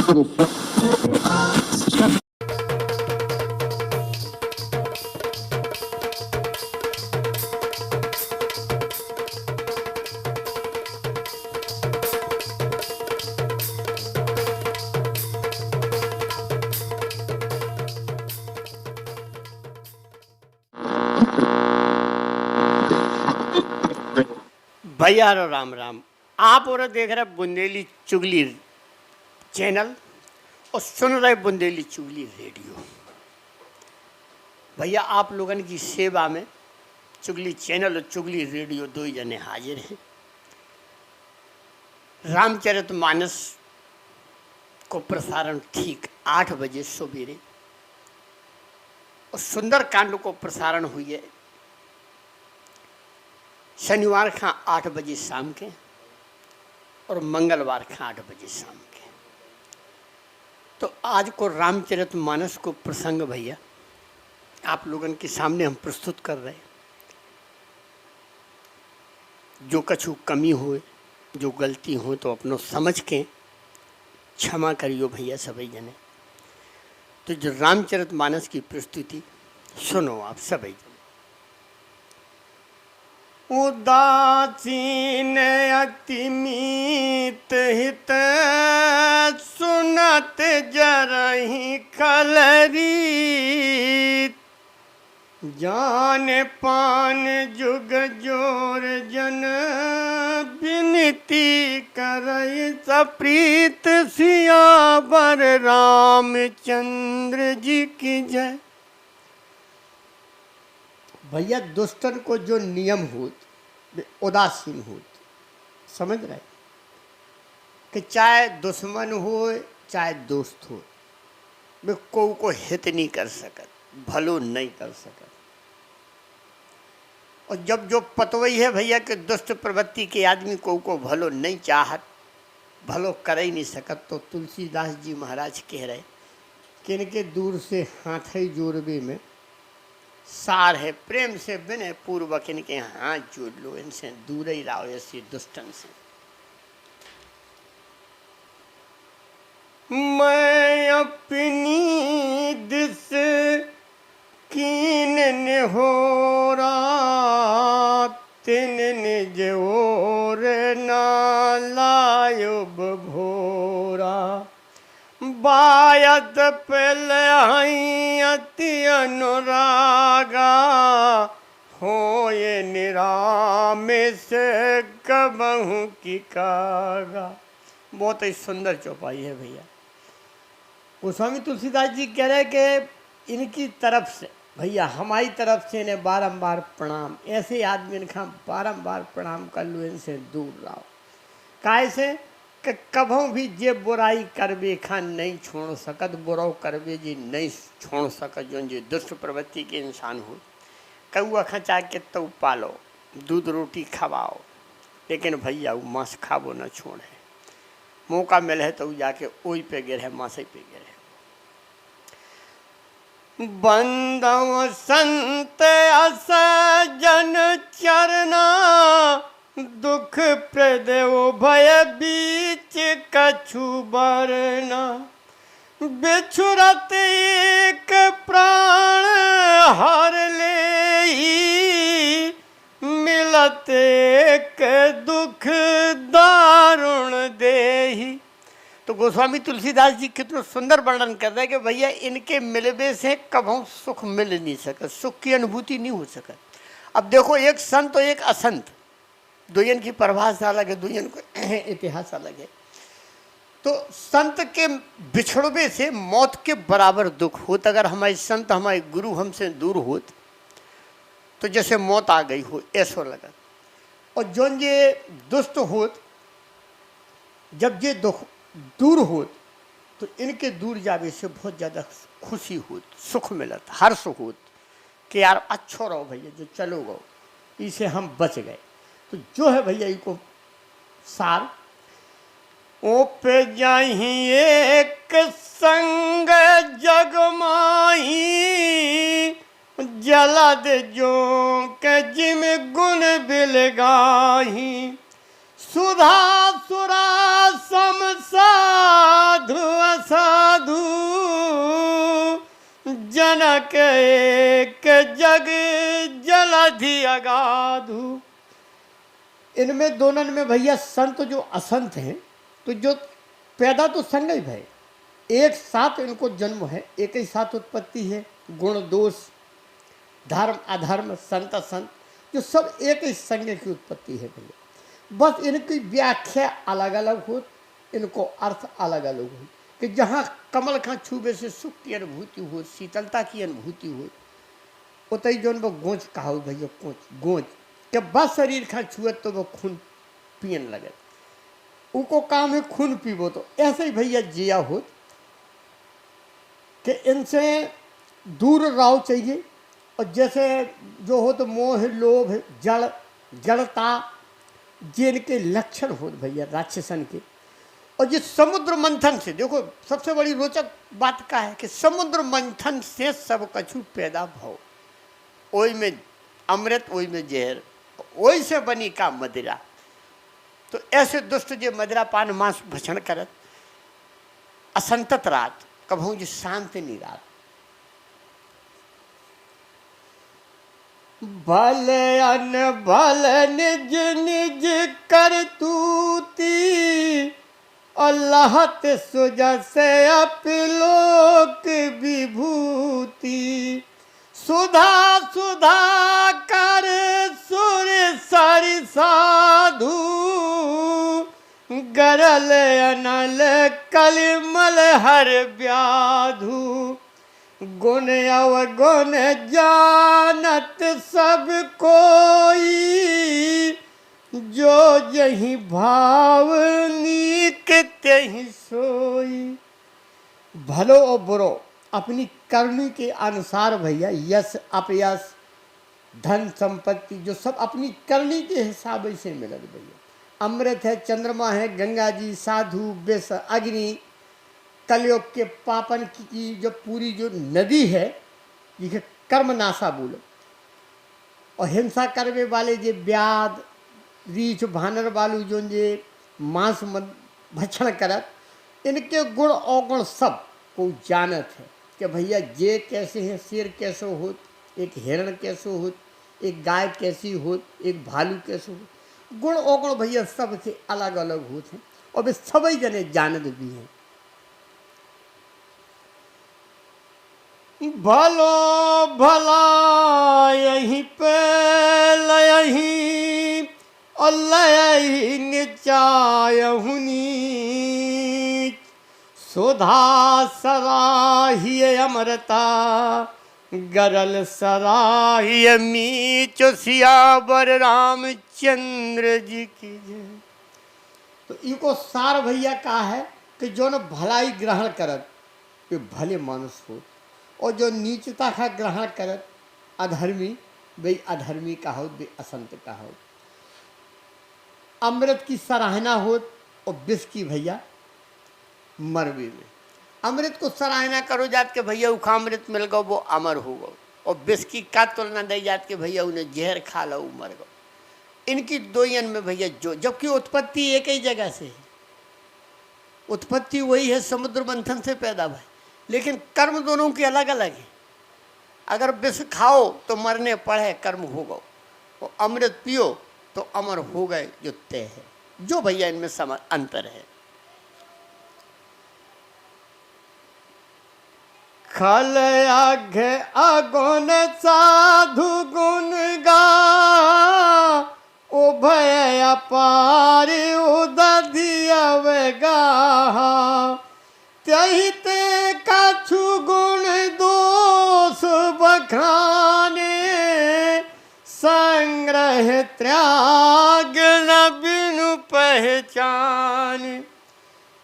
भैया राम राम। आप और देख रहे बुंदेली चुगली चैनल और सुन रहे बुंदेली चुगली रेडियो। भैया आप लोगन की सेवा में चुगली चैनल और चुगली रेडियो दो ही जने हाजिर हैं। रामचरितमानस को प्रसारण ठीक 8 बजे सवेरे और सुंदरकांड को प्रसारण हुई है शनिवार का 8 बजे शाम के और मंगलवार का 8 बजे शाम के। तो आज को रामचरितमानस को प्रसंग भैया आप लोगन के सामने हम प्रस्तुत कर रहे हैं। जो कछु कमी हो, जो गलती हो तो अपनों समझ के क्षमा करियो भैया सभी जने। तो जो रामचरितमानस की प्रस्तुति सुनो आप सभी जने। उदासीन अतिमीत हित सुनत जरहि खलरी जान पान जुग जोर जन विनती करई सप्रीत सियावर रामचंद्र जी की जय। भैया दुष्टन को जो नियम होत उदासीन होत, समझ रहे कि चाहे दुश्मन हो चाहे दोस्त हो, वे को हित नहीं कर सकत, भलो नहीं कर सकत। और जब जो पतवई है भैया कि दुष्ट प्रवृत्ति के आदमी को भलो नहीं चाहत, भलो कर ही नहीं सकत, तो तुलसीदास जी महाराज कह रहे कि इनके दूर से हाथ ही जोड़वे में सार है, प्रेम से विनय पूर्वक इनके हाथ जोड़ लो, इनसे दूर ही रहो ऐसे दुष्टन से। मैं अपनी दिस कीन निहोरा तिन निज ओर ना लायो भोरा बायत पिल अति अनुरागा हो ये निराम से कबहू की कागा। बहुत ही सुंदर चौपाई है भैया। गोस्वामी तुलसीदास जी कह रहे कि इनकी तरफ से भैया हमारी तरफ से इन्हें बारंबार प्रणाम। ऐसे आदमी इनका बारंबार प्रणाम कर लो, इनसे दूर रहो। काहे से कि कभों भी जे बुराई करबे खान नहीं छोड़ सकत, बुराव करबे जी नहीं छोड़ सकत। जो जे दुष्ट प्रवृत्ति के इंसान हो, कौआ खचा के तो पालो, दूध रोटी खवाओ, लेकिन भैया वो मांस खाबो न छोड़े। मौका मिले तो जाके ओई पे गिरे, मांस पे गिरे। बंदव संत अस जन चरना दुख प्रदेव भय बीच कछु बरना बिछुरत एक प्राण हर ले मिलत एक दुख दारुण देही। तो गोस्वामी तुलसीदास जी कितना सुंदर वर्णन कर रहे हैं कि भैया इनके मिलवे से कभों सुख मिल नहीं सकत, सुख की अनुभूति नहीं हो सकत। अब देखो एक संत और एक असंत, दुयन की परिभाषा अलग है, दुयन को इतिहास अलग है। तो संत के बिछड़वे से मौत के बराबर दुख होता। अगर हमारे संत हमारे गुरु हमसे दूर होत तो जैसे मौत आ गई हो ऐसा लगा। और जो ये दुष्ट होत, जब ये दुख दूर होत तो इनके दूर जावे से बहुत ज़्यादा खुशी होत, सुख मिलत, हर्ष होत कि यार अच्छो रहो भैया, जो चलो गो इसे हम बच गए। तो जो है भैया इनको सार ओ पे जाही एक संग जगमाही जलद जो के जिम गुण बिलगाही सुधा सुरा सम साधु के एक जग जलधि अगाधु। इनमें दोनों में भैया संत जो असंत हैं, तो जो पैदा तो संग ही भय, एक साथ इनको जन्म है, एक ही साथ उत्पत्ति है। गुण दोष, धर्म अधर्म, संत असंत, जो सब एक ही संग की उत्पत्ति है भैया। बस इनकी व्याख्या अलग अलग हो, इनको अर्थ अलग अलग हो। कि जहाँ कमल खां छूबे से सुख की अनुभूति हो, शीतलता की अनुभूति हो, उतई जो वो गोंच कहा भैया, गोंच के बस शरीर खां छुए तो वो खून पियन लगे, उनको काम है खून पीवो। तो ऐसे ही भैया जिया हो कि इनसे दूर रहो चाहिए। और जैसे जो हो तो मोह लोभ जड़ जड़ता, जिनके लक्षण हो भैया राक्षसन के। और ये समुद्र मंथन से, देखो सबसे बड़ी रोचक बात का है कि समुद्र मंथन से सब कछु पैदा भव, ओई में अमृत ओई में जहर, ओई से बनी का मदिरा। तो ऐसे दुष्ट जे मदिरा पान मांस भक्षण करत, असंतत रात कभू जी शांति नहीं रात। भल अन भल निज निज करतूती, अल्लाहत सुजसे अपिलोक विभूति। सुधा सुधा कर सुर सरि साधु, गरल अनल कलिमल हर व्याधु। गुण अवगुण जानत सब कोई, जो यही भाव नीक त्यही सोई। भलो और बुरो अपनी करनी के अनुसार भैया, यश अपयश धन संपत्ति जो सब अपनी करनी के हिसाब से मिलत भैया। अमृत है, चंद्रमा है, गंगा जी, साधु, विष, अग्नि, कलयुग के पापन की जो पूरी जो नदी है, जिसे कर्म नाशा बोलो। और हिंसा करने वाले जे व्याध रीछ भानर वालू जो जे मांस भक्षण करत, इनके गुण अवगुण सब को जानत है कि भैया जे कैसे हैं, शेर कैसे हो, एक हिरण कैसे हो, एक गाय कैसी हो, एक भालू कैसे हो। गुण अवगुण भैया सबसे अलग अलग होते हैं और वे सभी जने जानत भी हैं। भलो भला यहीं पे लयहीं, और लयहीं निचायहु नीच। सुधा सराहिय अमरता, गरल सराहिय मीच। सियावर रामचंद्र जी की जय। तो इनको सार भैया का है कि जो न भलाई ग्रहण करत वे भले मानुष हो, और जो नीचता का ग्रहण करत अधर्मी, वे अधर्मी का हो, वे असंत का हो। अमृत की सराहना हो और विष की भैया मरवी में। अमृत को सराहना करो जात के भैया उखा अमृत मिल गो वो अमर हो गो, और विष की का तुलना दे जात के भैया उन्हें जहर खा लो मर गो। इनकी दोयन में भैया जो, जबकि उत्पत्ति एक ही जगह से है, उत्पत्ति वही है, समुद्र मंथन से पैदा भाई, लेकिन कर्म दोनों के अलग अलग हैं। अगर विष खाओ तो मरने पड़े, कर्म हो गो, और अमृत पियो तो अमर हो गए, जो तय है। जो भैया इनमें अंतर है। खल आघ अगुण साधु गुण गा, उभय अपार उदधि अवगा। त्यही ते कछु गुण दोष बखाने, संग्रह त्याग न बिनु पहचान।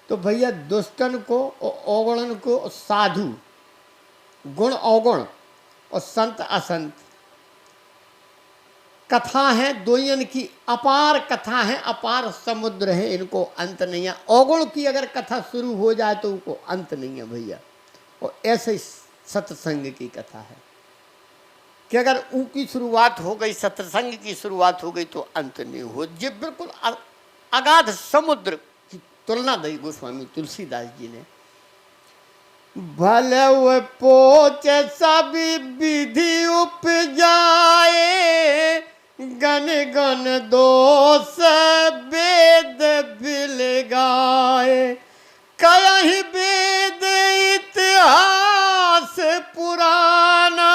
तो भैया दुष्टन को और अवगुणन को साधु, गुण अवगुण और संत असंत कथा है, दोयन की अपार कथा है, अपार समुद्र है, इनको अंत नहीं है। अवगुण की अगर कथा शुरू हो जाए तो उनको अंत नहीं है भैया। और ऐसे सत्संग की कथा है कि अगर उनकी शुरुआत हो गई, सत्संग की शुरुआत हो गई तो अंत नहीं हो। ये बिल्कुल अगाध समुद्र की तुलना दी गोस्वामी तुलसीदास जी ने। भले वो पोच सभी विधि उपजाए, गन गन दोष वेद बिल गाए। कहीं वेद इतिहास पुराना,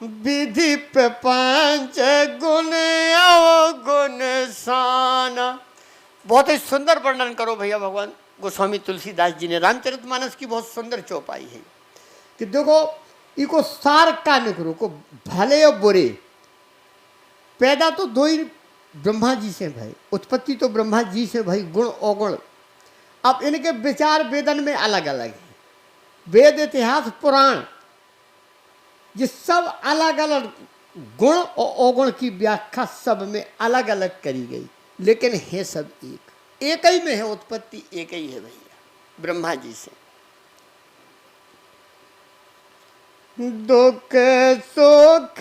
विधि प्रपंच गुण अवगुण साना। बहुत ही सुंदर वर्णन करो भैया भगवान गोस्वामी तुलसीदास जी ने। रामचरितमानस की बहुत सुंदर चौपाई है कि देखो इको सार का निकरो को भले और बुरे पैदा तो दो ही ब्रह्मा जी से भाई, उत्पत्ति तो ब्रह्मा जी से भाई, गुण अवगुण। अब इनके विचार वेदन में अलग अलग है, वेद इतिहास पुराण ये सब अलग अलग गुण और अवगुण की व्याख्या सब में अलग अलग करी गई, लेकिन है सब एक ही में है, उत्पत्ति एक ही है भैया ब्रह्मा जी से। दुख सुख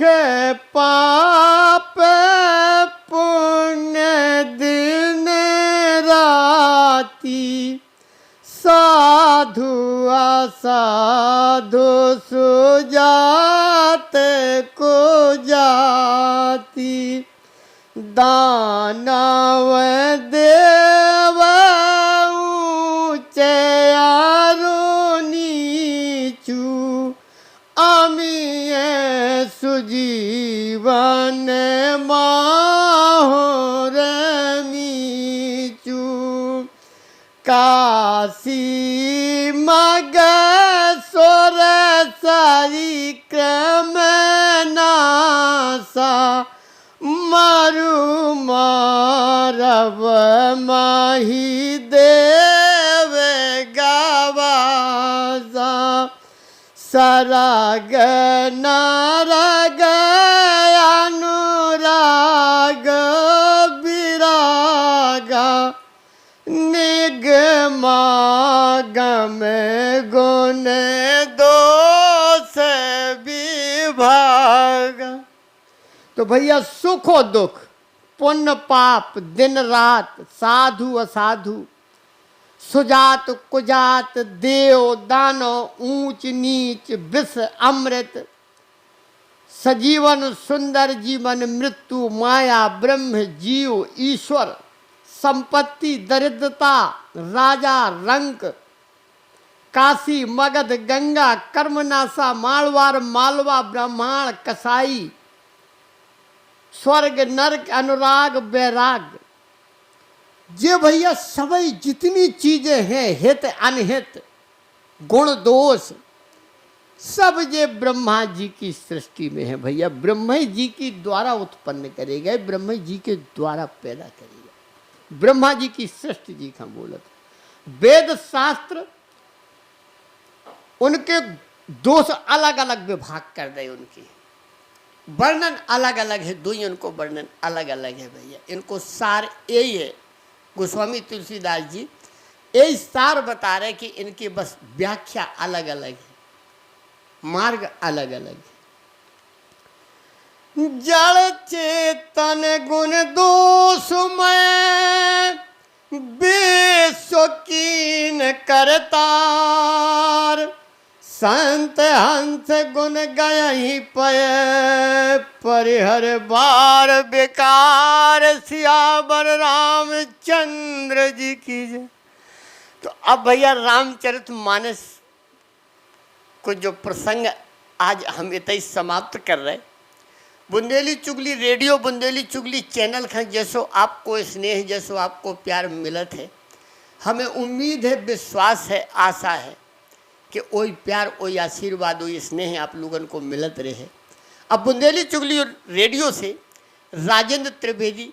पाप पुण्य दिन राती, साधु असाधु सुजात को जाती, दानव देव ऊंचे आरो नीचू, अमीय सुजीवन माहोर मीचू, काशी मगसुर सारी क्रम नासा, मारु मारव माही देव गवाजा, सरग नारग अनुराग विरागा, निगमागम गुण दोष विभाग। तो भैया सुख और दुख, पुण्य पाप, दिन रात, साधु असाधु, सुजात कुजात, देव दानव, ऊंच नीच, विष अमृत, सजीवन सुंदर जीवन, मृत्यु माया ब्रह्म जीव ईश्वर, संपत्ति दरिद्रता, राजा रंक, काशी मगध गंगा, कर्मनाशा, मालवार मालवा, ब्रह्मांड कसाई, स्वर्ग नरक अनुराग वैराग, ये भैया सभी जितनी चीजें हैं हित अनहित गुण दोष सब ये ब्रह्मा जी की सृष्टि में है भैया। ब्रह्मा जी की द्वारा उत्पन्न करे गए, ब्रह्मा जी के द्वारा पैदा करे गए, ब्रह्मा जी की सृष्टि जी का बोलत। वेद शास्त्र उनके दोष अलग अलग विभाग कर दे, उनकी वर्णन अलग अलग है, दो ही उनको वर्णन अलग अलग है भैया। इनको सार यही है, गोस्वामी तुलसीदास जी यही सार बता रहे कि इनकी बस व्याख्या अलग अलग है, मार्ग अलग अलग है। जड़ चेतन गुण दोषमय, विश्व कीन करतार, संत हंस गुण गयहि पय, परिहर बार बेकार, सियावर रामचंद्र जी की जय। तो अब भैया रामचरितमानस को जो प्रसंग आज हम इतना ही समाप्त कर रहे, बुंदेली चुगली रेडियो बुंदेली चुगली चैनल का जैसो आपको स्नेह, जैसो आपको प्यार मिलत है, हमें उम्मीद है, विश्वास है, आशा है कि वही प्यार, वही आशीर्वाद, वही स्नेह आप लोगों को मिलत रहे। अब बुंदेली चुगली रेडियो से राजेंद्र त्रिवेदी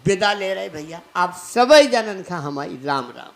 विदा ले रहे भैया। आप सभी जनन का हमारी राम राम।